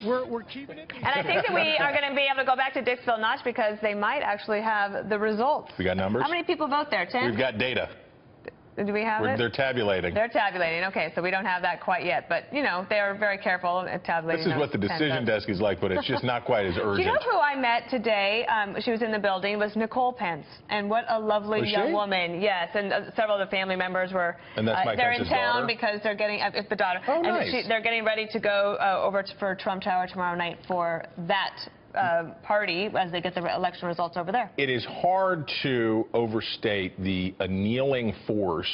We're keeping it. And I think that we are going to be able to go back to Dixville Notch because they might actually have the results. We got numbers? How many people vote there, Tim? We've got data. Do we have it? They're tabulating. They're tabulating. Okay, so we don't have that quite yet. But, you know, they're very careful at tabulating. This is what the decision desk is like, but it's just not quite as urgent. Do you know who I met today? She was in the building. Was Nicole Pence. And what a lovely young woman. Yes, and several of the family members were. And that's Mike they're in Pence's town daughter? Because they're getting, it's the daughter. Oh, nice. And they're getting ready to go over for Trump Tower tomorrow night for that party as they get the election results over there. It is hard to overstate the annealing force.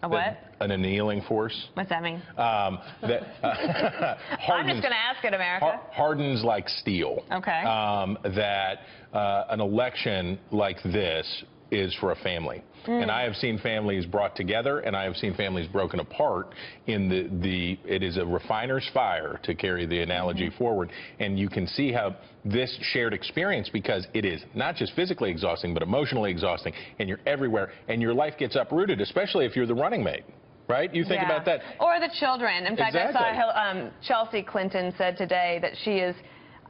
A what? An annealing force. What's that mean? I'm just going to ask it, America. Hardens like steel. Okay. That an election like this is for a family. And I have seen families brought together, and I have seen families broken apart in it is a refiner's fire, to carry the analogy forward. And you can see how this shared experience, because it is not just physically exhausting, but emotionally exhausting, and you're everywhere, and your life gets uprooted, especially if you're the running mate. Right? You think about that. Or the children. In fact, exactly. I saw Chelsea Clinton said today that she is,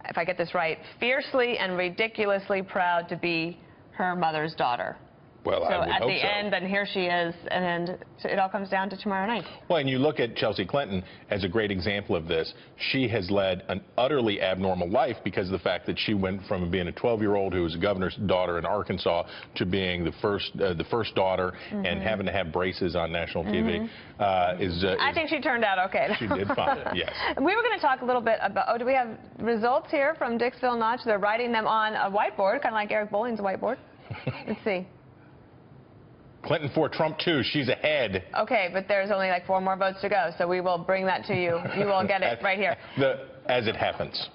if I get this right, fiercely and ridiculously proud to be her mother's daughter. Well, so I would at hope the end, then here she is, and then it all comes down to tomorrow night. Well, and you look at Chelsea Clinton as a great example of this. She has led an utterly abnormal life because of the fact that she went from being a 12-year-old who was a governor's daughter in Arkansas to being the first daughter and having to have braces on national TV. I think she turned out okay. She did fine, yes. We were going to talk a little bit about, do we have results here from Dixville Notch? They're writing them on a whiteboard, kind of like Eric Bolling's whiteboard. Let's see. Clinton 4, Trump 2. She's ahead. Okay, but there's only like 4 more votes to go, so we will bring that to you. You will get it right here. As it happens.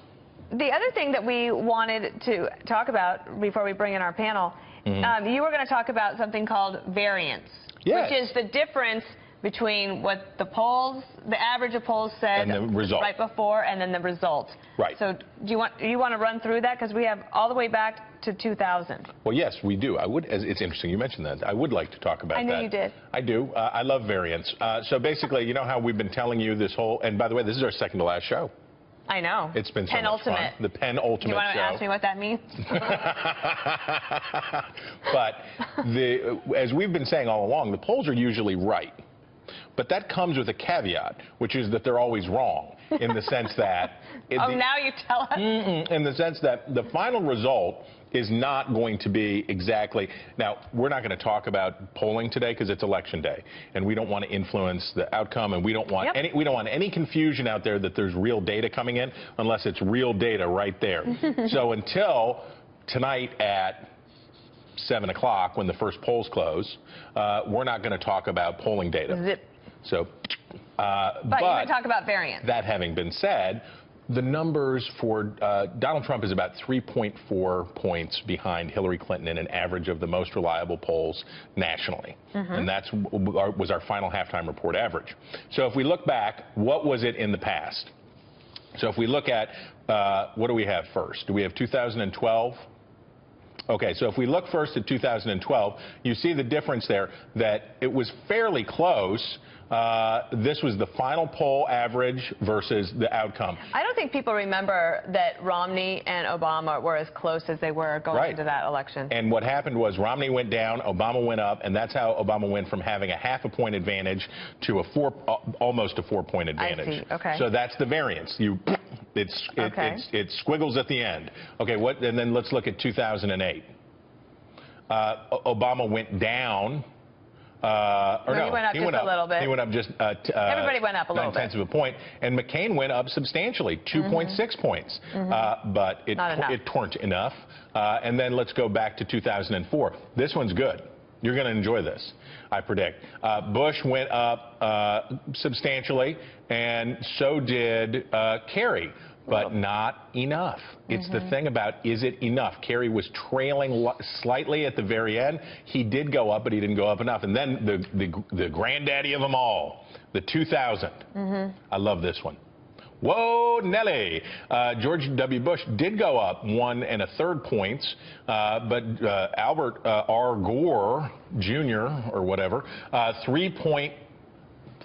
The other thing that we wanted to talk about before we bring in our panel, you were going to talk about something called variance, yes. which is the difference between what the polls, the average of polls said right before, and then the results. Right. So do you want to run through that, because we have all the way back to 2000. Well, yes, we do. I would. It's interesting you mentioned that. I would like to talk about that. I know you did. I do. I love variance. So basically, you know how we've been telling you this whole, and by the way, this is our second to last show. I know. It's been so much fun. The penultimate show. You want to ask me what that means? But as we've been saying all along, the polls are usually right. But that comes with a caveat, which is that they're always wrong, in the sense that... now you tell us. In the sense that the final result is not going to be exactly... Now, we're not going to talk about polling today because it's Election Day, and we don't want to influence the outcome, and we don't want any confusion out there that there's real data coming in, unless it's real data right there. So until tonight at 7 o'clock, when the first polls close, we're not going to talk about polling data. Zip. So, but you can talk about variance. That having been said, the numbers for Donald Trump is about 3.4 points behind Hillary Clinton in an average of the most reliable polls nationally. And that was our final halftime report average. So if we look back, what was it in the past? So if we look at, what do we have first? Do we have 2012? Okay, so if we look first at 2012, you see the difference there, that it was fairly close. This was the final poll average versus the outcome. I don't think people remember that Romney and Obama were as close as they were going into that election. And what happened was Romney went down, Obama went up, and that's how Obama went from having a half-a-point advantage to almost a 4-point advantage. I see. Okay. So that's the variance. It squiggles at the end. Okay, and then let's look at 2008. Obama went down. He went up just a little bit. He went up just everybody went up a little bit. 9/10 of a point. And McCain went up substantially, 2.6 points. But it weren't enough. And then let's go back to 2004. This one's good. You're going to enjoy this, I predict. Bush went up substantially, and so did Kerry. But not enough. It's the thing about, is it enough? Kerry was trailing slightly at the very end. He did go up, but he didn't go up enough. And then the granddaddy of them all, the 2000. I love this one. Whoa, Nelly. George W. Bush did go up 1 1/3 points, but Albert R. Gore, Jr., or whatever, 3.3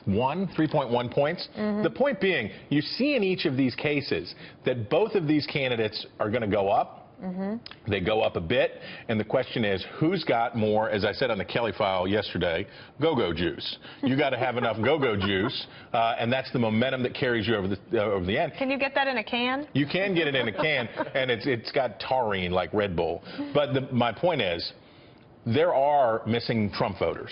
3.1 points. The point being, you see in each of these cases that both of these candidates are going to go up. They go up a bit, and the question is, who's got more, as I said on the Kelly File yesterday, go-go juice. You got to have enough go-go juice, and that's the momentum that carries you over the end. Can you get that in a can? You can get it in a can, and it's got taurine like Red Bull. But my point is, there are missing Trump voters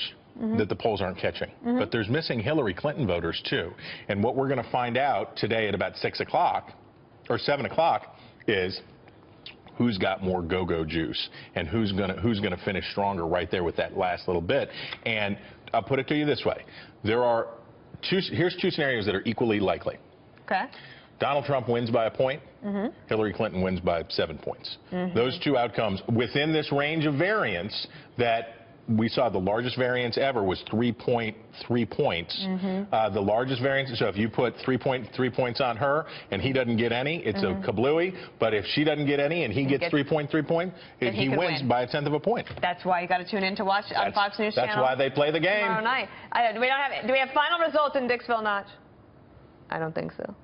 that the polls aren't catching. But there's missing Hillary Clinton voters, too. And what we're going to find out today at about 6 o'clock or 7 o'clock is who's got more go-go juice and who's gonna finish stronger right there with that last little bit. And I'll put it to you this way. Here's two scenarios that are equally likely. Okay. Donald Trump wins by a point. Hillary Clinton wins by 7 points. Those two outcomes within this range of variance that we saw, the largest variance ever was 3.3 points. The largest variance, so if you put 3.3 points on her and he doesn't get any, it's a kablooey. But if she doesn't get any and he gets 3.3 points, he wins by a tenth of a point. That's why you got to tune in to watch on Fox News Channel. That's why they play the game. Tomorrow night. Do we have final results in Dixville, Notch? I don't think so.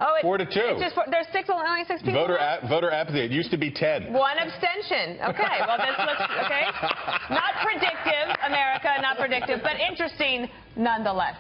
Oh, 4-2. There's only 6 people. Voter apathy. It used to be 10. 1 abstention. Okay. Well, this looks okay. Not predictive, America. Not predictive, but interesting nonetheless.